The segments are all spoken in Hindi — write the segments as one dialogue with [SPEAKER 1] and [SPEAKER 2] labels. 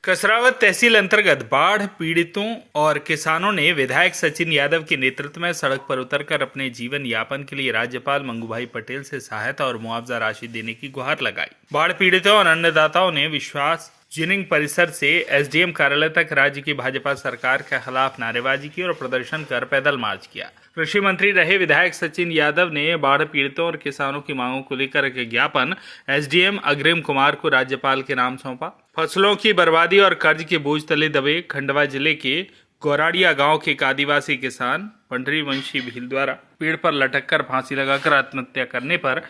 [SPEAKER 1] कसरावत तहसील अंतर्गत बाढ़ पीड़ितों और किसानों ने विधायक सचिन यादव के नेतृत्व में सड़क पर उतरकर अपने जीवन यापन के लिए राज्यपाल मंगूभाई पटेल से सहायता और मुआवजा राशि देने की गुहार लगाई। बाढ़ पीड़ितों और अन्नदाताओं ने विश्वास जिनिंग परिसर से एसडीएम कार्यालय तक राज्य की भाजपा सरकार के खिलाफ नारेबाजी की और प्रदर्शन कर पैदल मार्च किया। कृषि मंत्री रहे विधायक सचिन यादव ने बाढ़ पीड़ितों और किसानों की मांगों को लेकर एक ज्ञापन एसडीएम अग्रिम कुमार को राज्यपाल के नाम सौंपा। फसलों की बर्बादी और कर्ज के बोझ तले दबे खंडवा जिले के गौराड़िया गांव के एक आदिवासी किसान पंडरी वंशी भील द्वारा पेड़ पर लटककर फांसी लगाकर आत्महत्या करने पर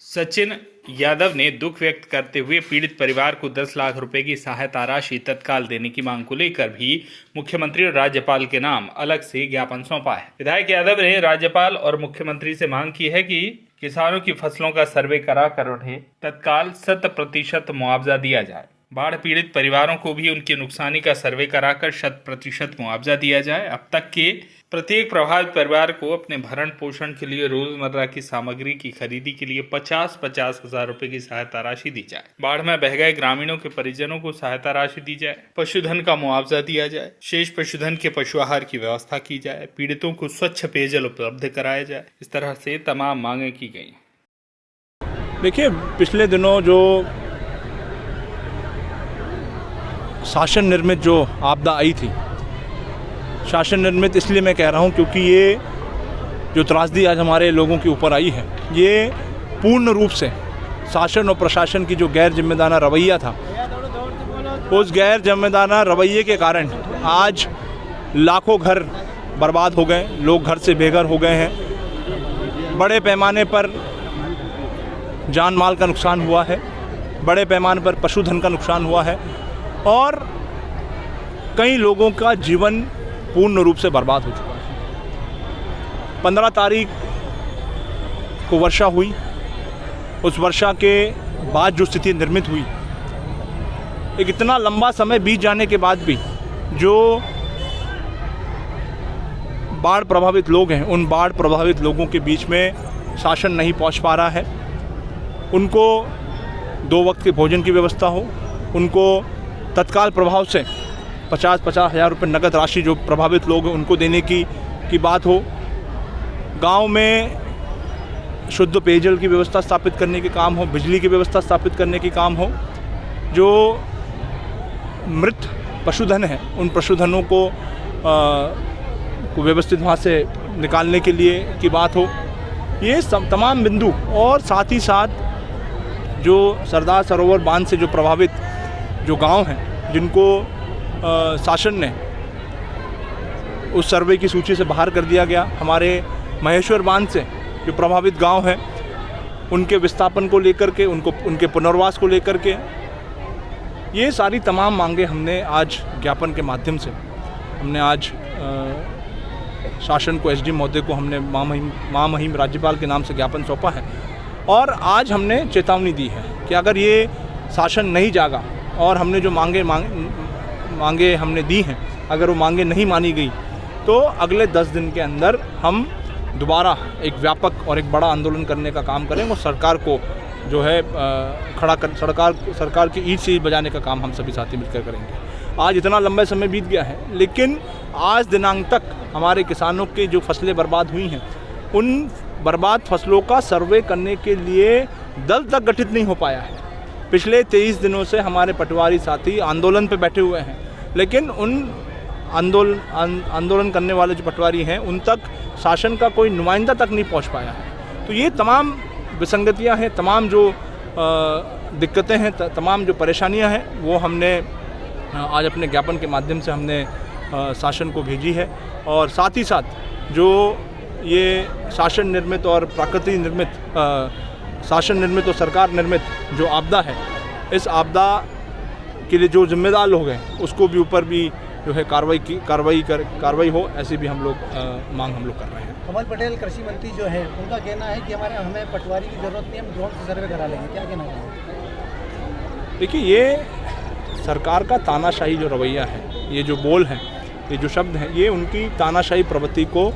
[SPEAKER 1] सचिन यादव ने दुख व्यक्त करते हुए पीड़ित परिवार को 10 लाख रुपए की सहायता राशि तत्काल देने की मांग को लेकर भी मुख्यमंत्री और राज्यपाल के नाम अलग से ज्ञापन सौंपा है। विधायक यादव ने राज्यपाल और मुख्यमंत्री से मांग की है कि किसानों की फसलों का सर्वे करा कर उन्हें तत्काल 100% मुआवजा दिया जाए। बाढ़ पीड़ित परिवारों को भी उनके नुकसानी का सर्वे कराकर 100% मुआवजा दिया जाए। अब तक के प्रत्येक प्रभावित परिवार को अपने भरण पोषण के लिए रोजमर्रा की सामग्री की खरीदी के लिए 50-50 हजार रुपए की सहायता राशि दी जाए। बाढ़ में बह गए ग्रामीणों के परिजनों को सहायता राशि दी जाए। पशुधन का मुआवजा दिया जाए। शेष पशुधन के पशु आहार की व्यवस्था की जाए। पीड़ितों को स्वच्छ पेयजल उपलब्ध कराया जाए। इस तरह से तमाम मांगे की गई।
[SPEAKER 2] देखिए, पिछले दिनों जो शासन निर्मित जो आपदा आई थी, शासन निर्मित इसलिए मैं कह रहा हूं क्योंकि ये जो त्रासदी आज हमारे लोगों के ऊपर आई है, ये पूर्ण रूप से शासन और प्रशासन की जो गैर जिम्मेदाराना रवैया था, उस गैर जिम्मेदाराना रवैये के कारण आज लाखों घर बर्बाद हो गए, लोग घर से बेघर हो गए हैं। बड़े पैमाने पर जान माल का नुकसान हुआ है, बड़े पैमाने पर पशुधन का नुकसान हुआ है और कई लोगों का जीवन पूर्ण रूप से बर्बाद हो चुका है। 15 तारीख को वर्षा हुई। उस वर्षा के बाद जो स्थिति निर्मित हुई, एक इतना लंबा समय बीत जाने के बाद भी जो बाढ़ प्रभावित लोग हैं, उन बाढ़ प्रभावित लोगों के बीच में शासन नहीं पहुंच पा रहा है। उनको 2 वक्त के भोजन की व्यवस्था हो, उनको तत्काल प्रभाव से 50-50 हज़ार रुपये नगद राशि जो प्रभावित लोग हैं उनको देने की बात हो। गांव में शुद्ध पेयजल की व्यवस्था स्थापित करने के काम हो, बिजली की व्यवस्था स्थापित करने की काम हो। जो मृत पशुधन है, उन पशुधनों को व्यवस्थित वहाँ से निकालने के लिए की बात हो। ये तमाम बिंदु और साथ ही साथ जो सरदार सरोवर बांध से जो प्रभावित जो गांव हैं, जिनको शासन ने उस सर्वे की सूची से बाहर कर दिया गया, हमारे महेश्वर बांध से जो प्रभावित गांव हैं, उनके विस्थापन को लेकर के, उनके पुनर्वास को लेकर के, ये सारी तमाम मांगे हमने आज ज्ञापन के माध्यम से हमने आज शासन को, एसडीएम महोदय को हमने महामहिम राज्यपाल के नाम से ज्ञापन सौंपा है। और आज हमने चेतावनी दी है कि अगर ये शासन नहीं जागा और हमने जो मांगे हमने दी हैं, अगर वो मांगे नहीं मानी गई तो अगले 10 दिन के अंदर हम दोबारा एक व्यापक और एक बड़ा आंदोलन करने का काम करेंगे और सरकार को जो है खड़ा कर सरकार की ईंट से बजाने का काम हम सभी साथी मिलकर करेंगे। आज इतना लंबा समय बीत गया है, लेकिन आज दिनांक तक हमारे किसानों की जो फसलें बर्बाद हुई हैं, उन बर्बाद फसलों का सर्वे करने के लिए दल तक गठित नहीं हो पाया है। पिछले 23 दिनों से हमारे पटवारी साथी आंदोलन पे बैठे हुए हैं, लेकिन उन आंदोलन करने वाले जो पटवारी हैं, उन तक शासन का कोई नुमाइंदा तक नहीं पहुंच पाया है। तो ये तमाम विसंगतियां हैं, तमाम जो दिक्कतें हैं, तमाम जो परेशानियां हैं, वो हमने आज अपने ज्ञापन के माध्यम से हमने शासन को भेजी है। और साथ ही साथ जो ये शासन निर्मित और प्राकृतिक निर्मित, शासन निर्मित और सरकार निर्मित जो आपदा है, इस आपदा के लिए जो जिम्मेदार लोग हैं, उसको भी ऊपर भी जो है कार्रवाई हो, ऐसी भी हम लोग मांग हम लोग कर रहे हैं।
[SPEAKER 3] कमल पटेल कृषि मंत्री जो है, उनका कहना है कि हमें पटवारी की जरूरत नहीं, हम ड्रोन से सर्वे करा लेंगे। क्या कहना है?
[SPEAKER 2] देखिए, ये सरकार का तानाशाही जो रवैया है, ये जो बोल हैं, ये जो शब्द हैं, ये उनकी तानाशाही प्रवृत्ति को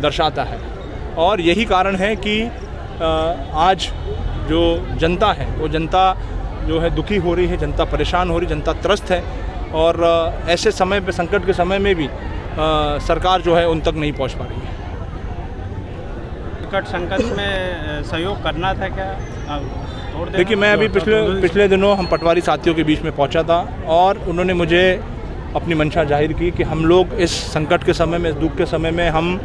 [SPEAKER 2] दर्शाता है। और यही कारण है कि आज जो जनता है, वो जनता जो है दुखी हो रही है, जनता परेशान हो रही, जनता त्रस्त है। और ऐसे समय पे, संकट के समय में भी सरकार जो है उन तक नहीं पहुंच पा रही है।
[SPEAKER 4] संकट में सहयोग करना था क्या? तोड़ देना?
[SPEAKER 2] देखिए, मैं अभी पिछले दिनों हम पटवारी साथियों के बीच में पहुंचा था और उन्होंने मुझे अपनी मंशा जाहिर की कि हम लोग इस संकट के समय में, इस दुख के समय में हम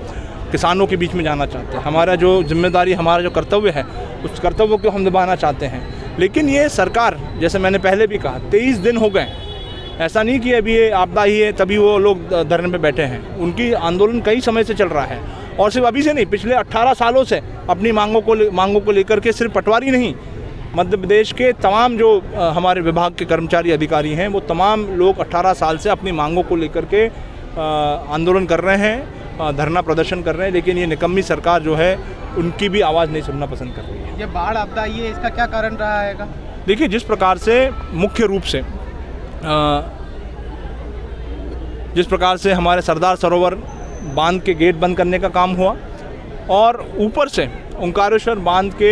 [SPEAKER 2] किसानों के बीच में जाना चाहते हैं। हमारा जो जिम्मेदारी, हमारा जो कर्तव्य है, उस कर्तव्य को हम निभाना चाहते हैं। लेकिन ये सरकार, जैसे मैंने पहले भी कहा, 23 दिन हो गए, ऐसा नहीं कि अभी ये आपदा ही है तभी वो लोग धरने पे बैठे हैं। उनकी आंदोलन कई समय से चल रहा है और सिर्फ अभी से नहीं, पिछले 18 सालों से अपनी मांगों को लेकर के सिर्फ पटवारी नहीं, मध्य प्रदेश के तमाम जो हमारे विभाग के कर्मचारी अधिकारी हैं, वो तमाम लोग 18 साल से अपनी मांगों को लेकर के आंदोलन कर रहे हैं, धरना प्रदर्शन कर रहे हैं। लेकिन ये निकम्मी सरकार जो है उनकी भी आवाज़ नहीं सुनना पसंद कर रही है।
[SPEAKER 3] ये बाढ़ आपदा आई है, इसका क्या कारण रहा है?
[SPEAKER 2] देखिए, जिस प्रकार से मुख्य रूप से जिस प्रकार से हमारे सरदार सरोवर बांध के गेट बंद करने का काम हुआ और ऊपर से ओंकारेश्वर बांध के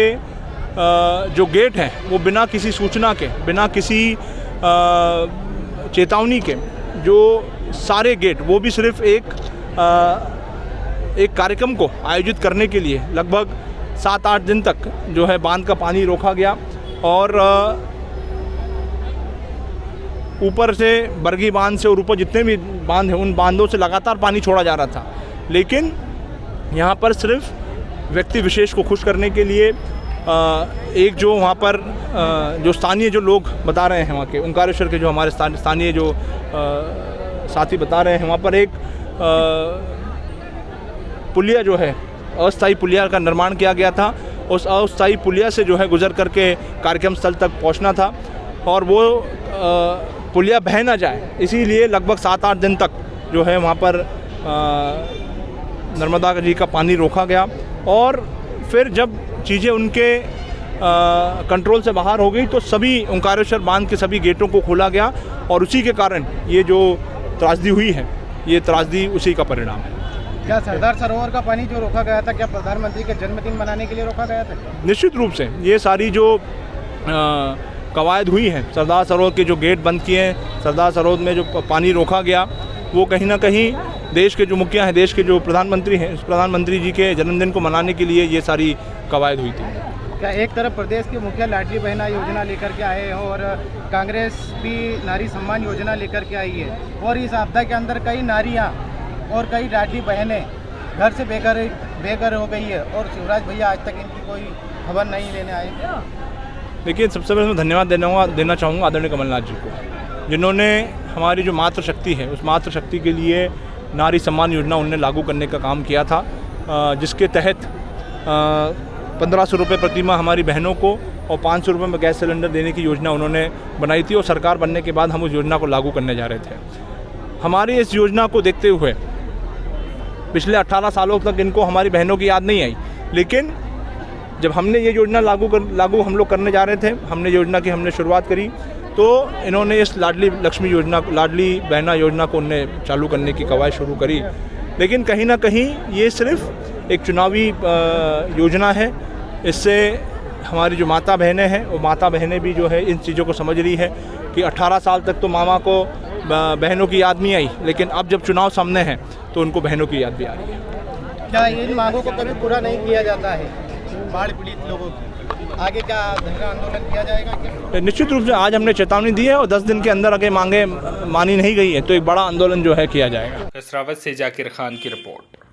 [SPEAKER 2] जो गेट हैं वो बिना किसी सूचना के, बिना किसी चेतावनी के, जो सारे गेट, वो भी सिर्फ एक कार्यक्रम को आयोजित करने के लिए लगभग 7-8 दिन तक जो है बांध का पानी रोका गया और ऊपर से बरगी बांध से और ऊपर जितने भी बांध हैं उन बांधों से लगातार पानी छोड़ा जा रहा था। लेकिन यहाँ पर सिर्फ व्यक्ति विशेष को खुश करने के लिए एक जो वहाँ पर जो स्थानीय जो लोग बता रहे हैं, वहाँ के ओंकारेश्वर के जो हमारे स्थानीय जो साथी बता रहे हैं, वहाँ पर एक पुलिया जो है, अस्थायी पुलिया का निर्माण किया गया था। उस अस्थायी पुलिया से जो है गुजर करके कार्यक्रम स्थल तक पहुँचना था और वो पुलिया बह ना जाए, इसीलिए लगभग 7-8 दिन तक जो है वहाँ पर नर्मदा जी का पानी रोका गया। और फिर जब चीज़ें उनके कंट्रोल से बाहर हो गई तो सभी ओंकारेश्वर बांध के सभी गेटों को खोला गया और उसी के कारण ये जो त्रासदी हुई है, ये त्रासदी उसी का परिणाम है।
[SPEAKER 3] क्या सरदार सरोवर का पानी जो रोका गया था, क्या प्रधानमंत्री के जन्मदिन मनाने के लिए रोका गया था?
[SPEAKER 2] निश्चित रूप से ये सारी जो कवायद हुई है, सरदार सरोवर के जो गेट बंद किए हैं, सरदार सरोवर में जो पानी रोका गया, वो कहीं ना कहीं देश के जो मुखिया हैं, देश के जो प्रधानमंत्री हैं, उस प्रधानमंत्री जी के जन्मदिन को मनाने के लिए ये सारी कवायद हुई थी।
[SPEAKER 3] क्या एक तरफ प्रदेश के मुखिया लाडली बहना योजना लेकर के आए हो और कांग्रेस भी नारी सम्मान योजना लेकर के आई है, और इस आपदा के अंदर कई नारियाँ और कई लाडली बहनें घर से बेघर हो गई है और शिवराज भैया आज तक इनकी कोई खबर नहीं लेने आए?
[SPEAKER 2] देखिए, सबसे पहले मैं धन्यवाद देना चाहूँगा आदरणीय कमलनाथ जी को, जिन्होंने हमारी जो मातृशक्ति है, उस मातृशक्ति के लिए नारी सम्मान योजना उन्होंने लागू करने का काम किया था, जिसके तहत 1500 रुपये प्रति माह हमारी बहनों को और 500 रुपये में गैस सिलेंडर देने की योजना उन्होंने बनाई थी और सरकार बनने के बाद हम उस योजना को लागू करने जा रहे थे। हमारी इस योजना को देखते हुए पिछले 18 सालों तक इनको हमारी बहनों की याद नहीं आई, लेकिन जब हमने ये योजना लागू हम लोग करने जा रहे थे, हमने हमने शुरुआत करी, तो इन्होंने इस लाडली लक्ष्मी योजना, लाडली बहना योजना को उन्हें चालू करने की कवायद शुरू करी। लेकिन कहीं ना कहीं ये सिर्फ एक चुनावी योजना है। इससे हमारी जो माता बहनें हैं, वो माता बहनें भी जो है इन चीज़ों को समझ रही है कि 18 साल तक तो मामा को बहनों की याद नहीं आई, लेकिन अब जब चुनाव सामने है तो उनको बहनों की याद भी आ रही है।
[SPEAKER 3] क्या इन मांगों को कभी पूरा नहीं किया जाता है बाढ़ पीड़ित लोगों की? आगे क्या धरना आंदोलन किया जाएगा क्या?
[SPEAKER 2] निश्चित रूप से आज हमने चेतावनी दी है और 10 दिन के अंदर अगर मांगे मानी नहीं गई है तो एक बड़ा आंदोलन जो है किया जाएगा।
[SPEAKER 1] कसरावत से जाकिर खान की रिपोर्ट।